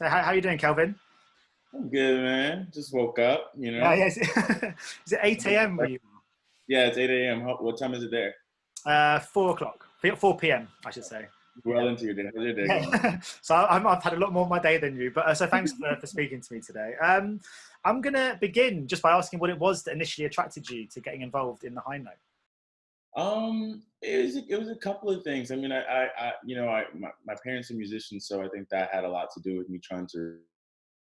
So how you doing, Kelvin? I'm good, man. Just woke up, you Yeah, know. yeah. Is it 8 a.m. where you Yeah, it's 8 a.m. What time is it there? are? 4 o'clock, 4 p.m. I should say. Well Yeah. into your day. How's your day going? Yeah. So I've had a lot more of my day than you, but so thanks for speaking to me today. I'm gonna begin just by asking what it was that initially attracted you to getting involved in the high note. It was a couple of things. I mean, my parents are musicians, so I think that had a lot to do with me trying to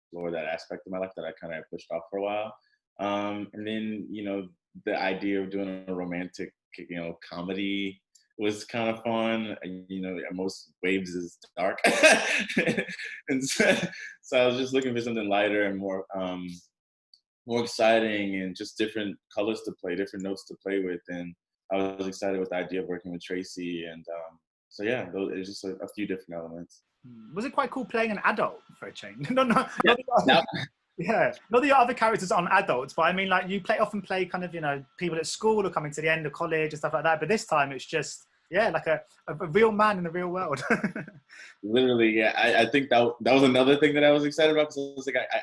explore that aspect of my life that I kind of pushed off for a while. And then, the idea of doing a romantic, comedy was kind of fun. Most waves is dark, and so I was just looking for something lighter and more exciting, and just different colors to play, different notes to play with. And I was excited with the idea of working with Tracee, and so yeah, it's just a few different elements. Was it quite cool playing an adult for a change? No, no, Yeah, not the, now, yeah, not the other characters aren't adults, but I mean, like you often play kind of people at school or coming to the end of college and stuff like that. But this time it's just like a real man in the real world. literally, yeah. I think that was another thing that I was excited about, because I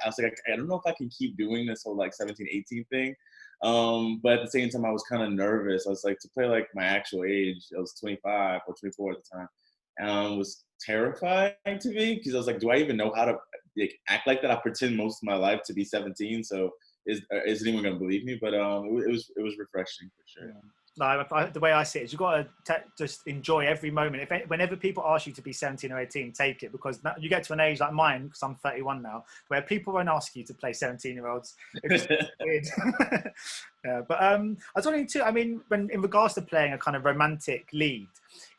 was like, I don't know if I can keep doing this whole like 17, 18 thing. But at the same time, I was kind of nervous. I was like, to play like my actual age, I was 25 or 24 at the time, was terrifying to me, because I was like, do I even know how to like act like that? I pretend most of my life to be 17, so is anyone gonna believe me? But it was refreshing for sure. Yeah. No, the way I see it is you've got to just enjoy every moment. Whenever people ask you to be 17 or 18, take it, because you get to an age like mine, because I'm 31 now, where people won't ask you to play 17-year-olds. It's just weird. Yeah, but I was wondering too, I mean, when in regards to playing a kind of romantic lead,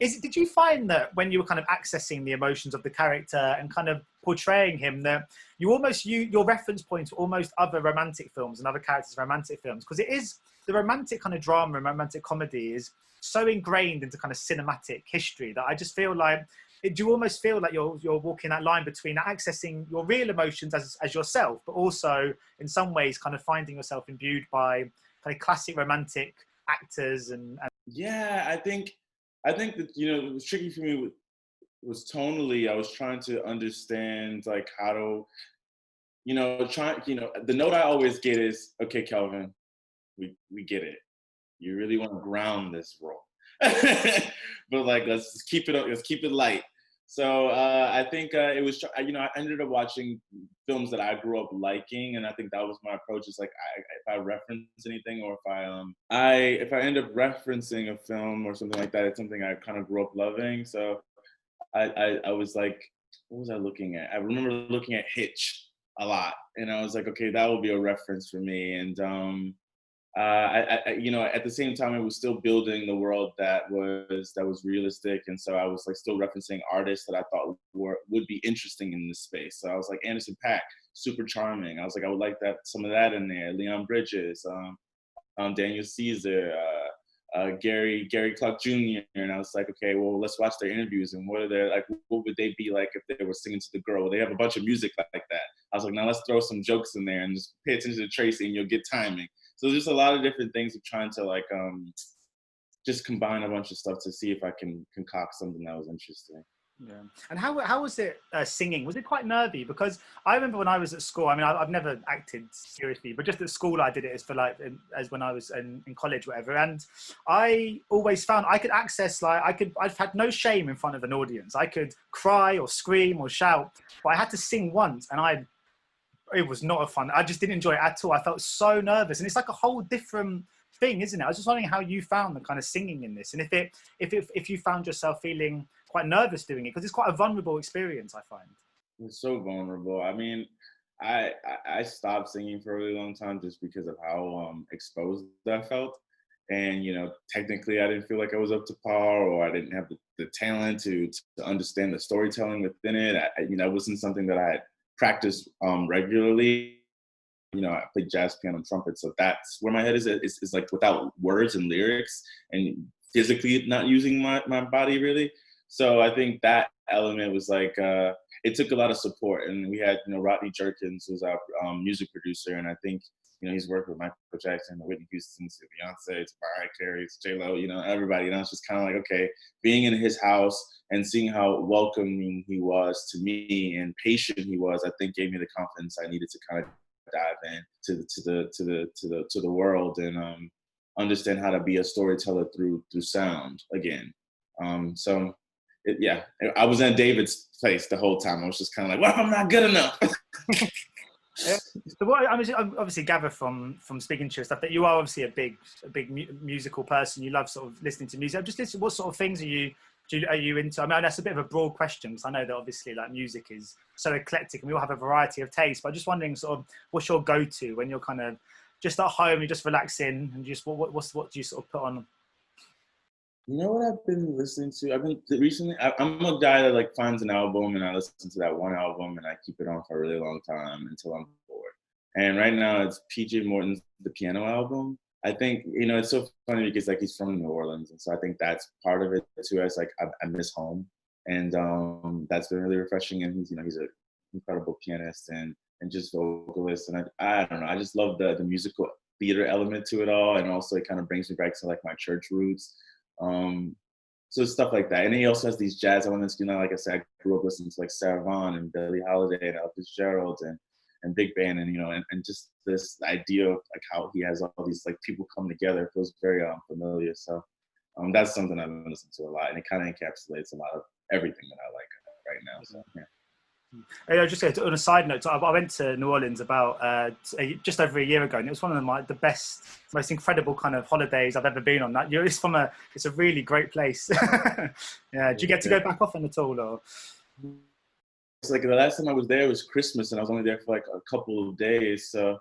did you find that when you were kind of accessing the emotions of the character and kind of portraying him, that your reference points were almost other romantic films and other characters in romantic films? Because it is the romantic kind of drama and romantic comedy is so ingrained into kind of cinematic history that I just feel like do you almost feel like you're walking that line between accessing your real emotions as yourself, but also in some ways kind of finding yourself imbued by kind of classic romantic actors and Yeah, I think that it was tricky for me was tonally. I was trying to understand like how to the note I always get is, okay, Kelvin, we get it. You really want to ground this role, but like let's keep it light. So I think it was I ended up watching films that I grew up liking, and I think that was my approach. Is like if I reference anything, or if I end up referencing a film or something like that, it's something I kind of grew up loving. So I was like, what was I looking at? I remember looking at Hitch a lot, and I was like, okay, that will be a reference for me. And at the same time, it was still building the world that was realistic, and so I was like still referencing artists that I thought would be interesting in this space. So I was like Anderson .Paak, super charming. I was like, I would like some of that in there. Leon Bridges, Daniel Caesar, Gary Clark Jr. And I was like, okay, well, let's watch their interviews, and what would they be like if they were singing to the girl? Well, they have a bunch of music like that. I was like, now let's throw some jokes in there and just pay attention to Tracee, and you'll get timing. So there's a lot of different things of trying to like just combine a bunch of stuff to see if I can concoct something that was interesting. yeah. And how was it singing? Was it quite nervy? Because I remember when I was at school. I mean, I've never acted seriously, but just at school I did it as for like as when I was in college, whatever. And I always found I could access I've had no shame in front of an audience. I could cry or scream or shout, but I had to sing once, and it was not a fun. I just didn't enjoy it at all. I felt so nervous, and it's like a whole different thing, isn't it? I was just wondering how you found the kind of singing in this, and if you found yourself feeling quite nervous doing it, because it's quite a vulnerable experience, I find. It's so vulnerable. I mean, I stopped singing for a really long time just because of how exposed I felt. And technically, I didn't feel like I was up to par, or I didn't have the talent to understand the storytelling within it. It wasn't something that I had practiced regularly. I play jazz, piano, and trumpet, so that's where my head is. It's like without words and lyrics, and physically not using my body really. So I think that element was like it took a lot of support, and we had Rodney Jerkins was our music producer, and I think you know, he's worked with Michael Jackson, Whitney Houston, to Beyonce, to Mariah Carey, to J-Lo, you know, everybody. And I was just kind of like, okay, being in his house and seeing how welcoming he was to me and patient he was, I think gave me the confidence I needed to kind of dive in to the world and understand how to be a storyteller through sound again. So yeah, I was in David's place the whole time. I was just kind of like, well, I'm not good enough. Yeah. So what I obviously gather from speaking to you stuff that you are obviously a big musical person. You love sort of listening to music. I'm just listening, what sort of things are you into? I mean, that's a bit of a broad question because I know that obviously like music is so eclectic and we all have a variety of tastes. But I'm just wondering sort of what's your go-to when you're kind of just at home, you're just relaxing and just what do you sort of put on? You know what I've been listening to? I've been recently. I'm a guy that like finds an album and I listen to that one album and I keep it on for a really long time until I'm bored. And right now it's PJ Morton's The Piano Album. I think, you know, it's so funny because like he's from New Orleans, and so I think that's part of it too. It's like I miss home, and that's been really refreshing. And he's, you know, he's an incredible pianist and just vocalist, and I don't know, I just love the musical theater element to it all, and also it kind of brings me back to like my church roots. So stuff like that. And he also has these jazz elements, you know, like I said, I grew up listening to like Sarah Vaughan and Billie Holiday and Ella Fitzgerald and big band, and you know, and just this idea of like how he has all these like people come together feels very familiar. So that's something I've been listening to a lot, and it kind of encapsulates a lot of everything that I like right now. So yeah. Just on a side note, I went to New Orleans about just over a year ago, and it was one of the best, most incredible kind of holidays I've ever been on. That it's a really great place. Yeah, do you get to go back often at all, or? It's like the last time I was there was Christmas, and I was only there for like a couple of days. So,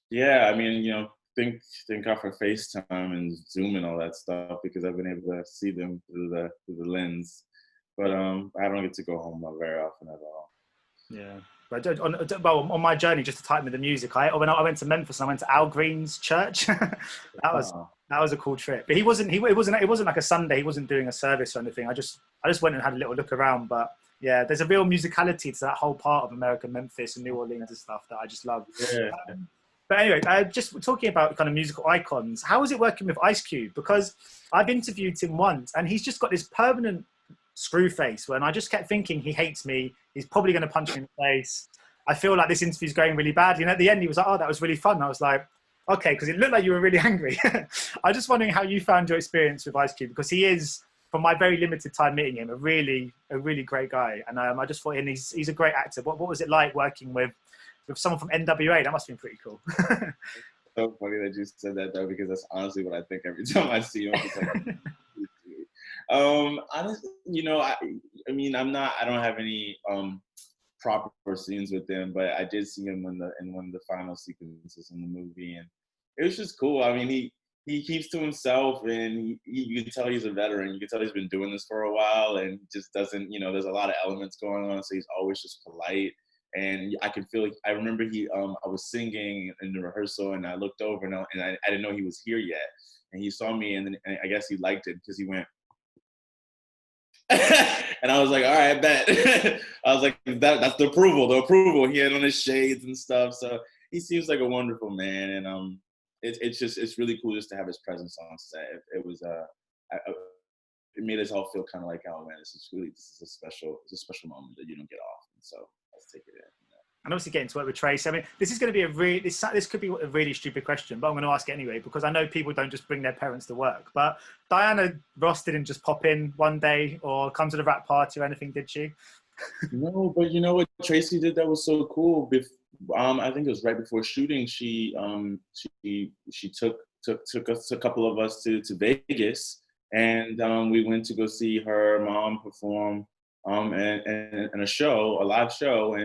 yeah, I mean, you know, thank God for FaceTime and Zoom and all that stuff because I've been able to see them through the lens. But I don't get to go home very often at all. Yeah. But on my journey, just to tighten with the music, I went to Memphis and I went to Al Green's church. that was a cool trip. But it wasn't like a Sunday. He wasn't doing a service or anything. I just went and had a little look around. But yeah, there's a real musicality to that whole part of America, Memphis and New Orleans and stuff that I just love. Yeah. But anyway, just talking about kind of musical icons, how is it working with Ice Cube? Because I've interviewed him once and he's just got this permanent screw face when I just kept thinking he hates me. He's probably going to punch me in the face. I feel like this interview's going really badly. And at the end, he was like, oh, that was really fun. And I was like, okay, because it looked like you were really angry. I'm just wondering how you found your experience with Ice Cube, because he is, from my very limited time meeting him, a really great guy. And I just thought, and he's a great actor. What was it like working with someone from NWA? That must have been pretty cool. So funny that you said that though, because that's honestly what I think every time I see him. It's like, honestly, you know, I mean, I don't have any proper scenes with him, but I did see him in one of the final sequences in the movie, and it was just cool. I mean, he keeps to himself, and you can tell he's a veteran. You can tell he's been doing this for a while, and just doesn't, you know, there's a lot of elements going on, so he's always just polite. And I can feel. I remember I was singing in the rehearsal, and I looked over, and I didn't know he was here yet, and he saw me, and then and I guess he liked it because he went. And I was like, all right, bet. I was like, that's the approval. He had on his shades and stuff. So he seems like a wonderful man. And it's really cool just to have his presence on set. It was it made us all feel kind of like, oh man, this is a special moment that you don't get often. So let's take it in. And obviously getting to work with Tracee. I mean, this is going to be this could be a really stupid question, but I'm going to ask it anyway, because I know people don't just bring their parents to work. But Diana Ross didn't just pop in one day or come to the rap party or anything, did she? No, but you know what Tracee did that was so cool? I think it was right before shooting. She took a couple of us to Vegas, and we went to go see her mom perform and a live show,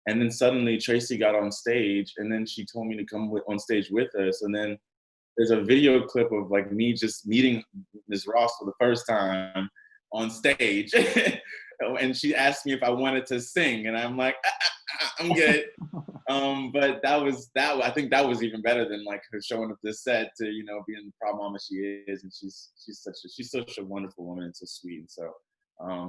and then suddenly Tracee got on stage, and then she told me to come on stage with us. And then there's a video clip of like me just meeting Ms. Ross for the first time on stage. And she asked me if I wanted to sing, and I'm like, I'm good. But I think that was even better than like her showing up this set to, you know, being the proud mama she is. And she's such a wonderful woman and so sweet. And so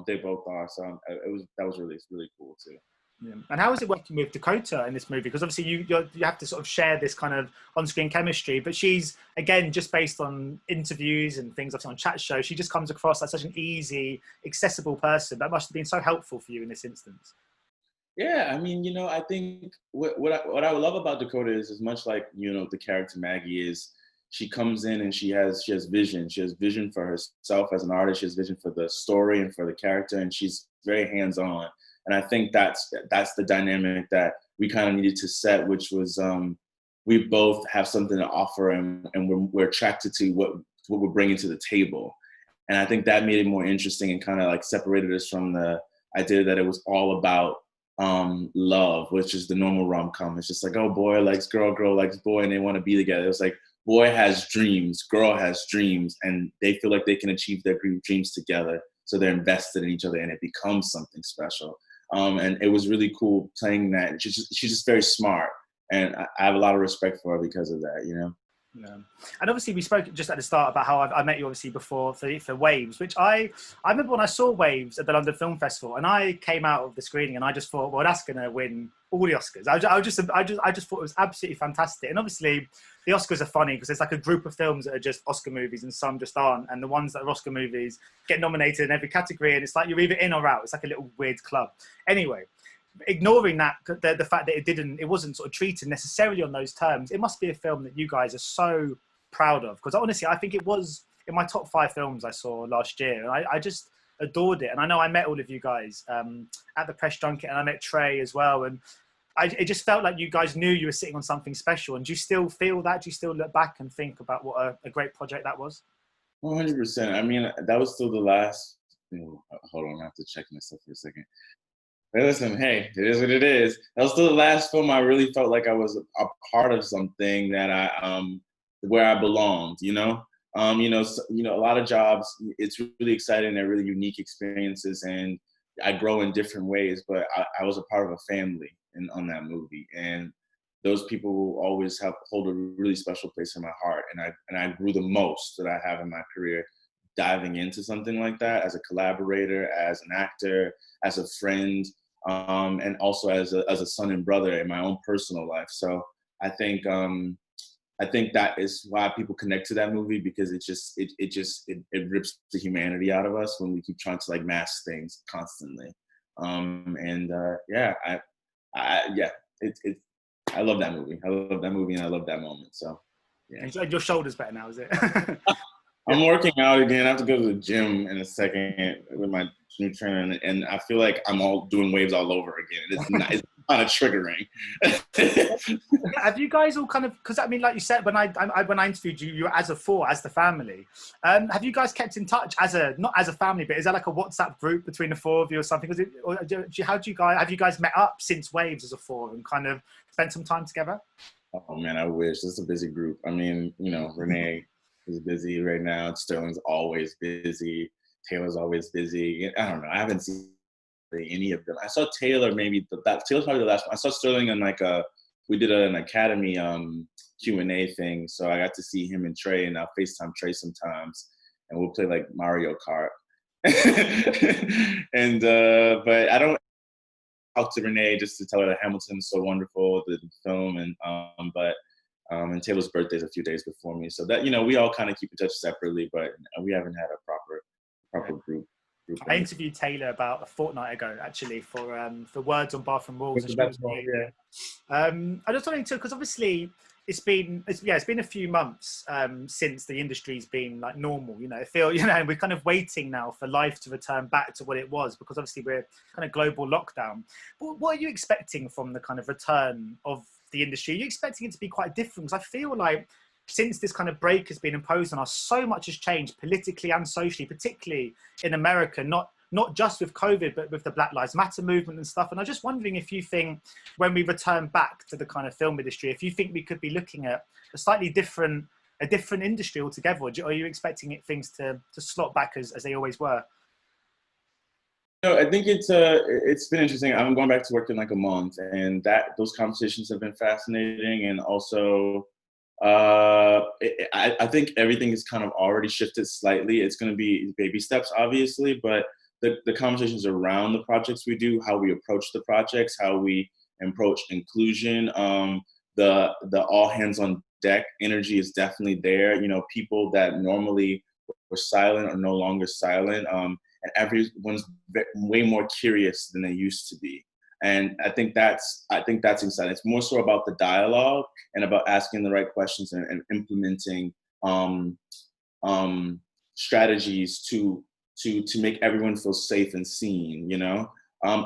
they both are. So that was really, really cool too. Yeah. And how is it working with Dakota in this movie? Because obviously you have to sort of share this kind of on-screen chemistry, but she's, again, just based on interviews and things I've seen on chat shows, she just comes across as such an easy, accessible person. That must have been so helpful for you in this instance. Yeah, I mean, I think what I love about Dakota is as much like, the character Maggie is, she comes in and she has vision. She has vision for herself as an artist. She has vision for the story and for the character, and she's very hands-on. And I think that's the dynamic that we kind of needed to set, which was we both have something to offer, and we're attracted to what we're bringing to the table. And I think that made it more interesting and kind of like separated us from the idea that it was all about love, which is the normal rom-com. It's just like, oh, boy likes girl, girl likes boy, and they want to be together. It was like, boy has dreams, girl has dreams, and they feel like they can achieve their dreams together. So they're invested in each other, and it becomes something special. And it was really cool playing that. She's just very smart, and I have a lot of respect for her because of that, Yeah. And obviously we spoke just at the start about how I met you obviously before for Waves, which I remember when I saw Waves at the London Film Festival, and I came out of the screening and I just thought, well, that's going to win all the Oscars. I just thought it was absolutely fantastic. And obviously the Oscars are funny because there's like a group of films that are just Oscar movies and some just aren't. And the ones that are Oscar movies get nominated in every category, and it's like you're either in or out. It's like a little weird club. Anyway, ignoring that, the fact that it wasn't sort of treated necessarily on those terms, it must be a film that you guys are so proud of, because honestly I think it was in my top 5 films I saw last year, and I just adored it. And I know I met all of you guys at the press junket, and I met Trey as well, and it just felt like you guys knew you were sitting on something special. And do you still feel that? Do you still look back and think about what a great project that was? 100%. I mean, that was still the last. Hold on, I have to check myself for a second. Hey, listen, hey, it is what it is. That was still the last film I really felt like I was a part of something that where I belonged, a lot of jobs, it's really exciting. They're really unique experiences, and I grow in different ways, but I was a part of a family on that movie. And those people will always hold a really special place in my heart. And I grew the most that I have in my career diving into something like that as a collaborator, as an actor, as a friend, and also as a son and brother in my own personal life. So I think that is why people connect to that movie, because it rips the humanity out of us when we keep trying to like mask things constantly. I love that movie. I love that movie, and I love that moment. So yeah. And your shoulder's better now, is it? I'm working out again. I have to go to the gym in a second with my new trainer, and I feel like I'm all doing waves all over again. It's kind of triggering. Have you guys all kind of, because I mean, like you said, when I interviewed you, you were as a 4, as the family. Have you guys kept in touch not as a family, but is there like a WhatsApp group between the 4 of you or something? Have you guys met up since Waves as a 4 and kind of spent some time together? Oh man, I wish. It's a busy group. I mean, Renee is busy right now. Sterling's always busy. Taylor's always busy. I don't know. I haven't seen any of them. I saw Taylor Taylor's probably the last one. I saw Sterling in we did an Academy Q&A thing. So I got to see him and Trey, and I'll FaceTime Trey sometimes, and we'll play like Mario Kart. But I don't talk to Renee just to tell her that Hamilton's so wonderful, the film, and Taylor's birthday is a few days before me. So that, we all kind of keep in touch separately, but we haven't had a proper group. I interviewed Taylor about a fortnight ago, actually, for Words on Bathroom Walls. And I just wanted to, because obviously it's been a few months since the industry's been like normal. And we're kind of waiting now for life to return back to what it was, because obviously we're kind of global lockdown. But what are you expecting from the kind of return of the industry? Are you expecting it to be quite different? Because I feel like since this kind of break has been imposed on us, so much has changed politically and socially, particularly in America, not just with COVID, but with the Black Lives Matter movement and stuff. And I'm just wondering if you think, when we return back to the kind of film industry, if you think we could be looking at a slightly different industry altogether, or are you expecting things to slot back as they always were? I think it's been interesting. I'm going back to work in like a month, and those conversations have been fascinating. And also, I think everything is kind of already shifted slightly. It's going to be baby steps, obviously, but the conversations around the projects we do, how we approach the projects, how we approach inclusion, the all hands on deck energy is definitely there. You know, people that normally were silent are no longer silent, and everyone's way more curious than they used to be. And I think that's exciting. It's more so about the dialogue and about asking the right questions and implementing strategies to make everyone feel safe and seen. You know,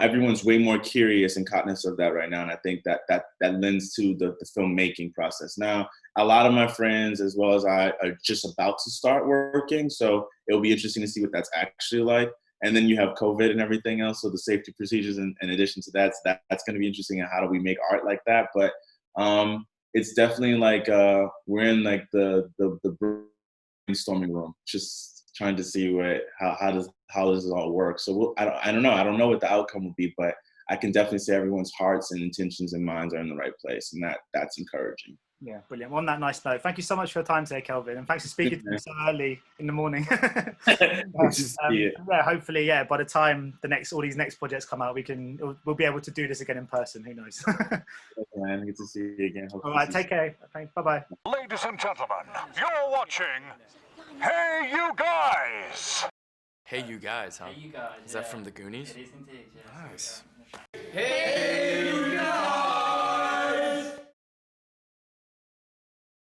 everyone's way more curious and cognizant of that right now, and I think that lends to the filmmaking process. Now, a lot of my friends, as well as I, are just about to start working, so it'll be interesting to see what that's actually like. And then you have COVID and everything else, so the safety procedures in addition to that, so that's going to be interesting. And how do we make art like that? But it's definitely like we're in like the brainstorming room, just trying to see how does this all work. So I don't know. I don't know what the outcome will be, but I can definitely say everyone's hearts and intentions and minds are in the right place, and that's encouraging. Yeah, brilliant. Well, on that nice note, thank you so much for your time today, Kelvin, and thanks for speaking to me so early in the morning. Yeah, hopefully, yeah, by the time all these next projects come out, we'll be able to do this again in person. Who knows? Man, good to see you again. All right, take care. Thanks. Bye-bye. Ladies and gentlemen, you're watching Hey You Guys. Hey You Guys, huh? Hey, you guys. Is that from the Goonies? It is indeed, yeah. Nice. Hey!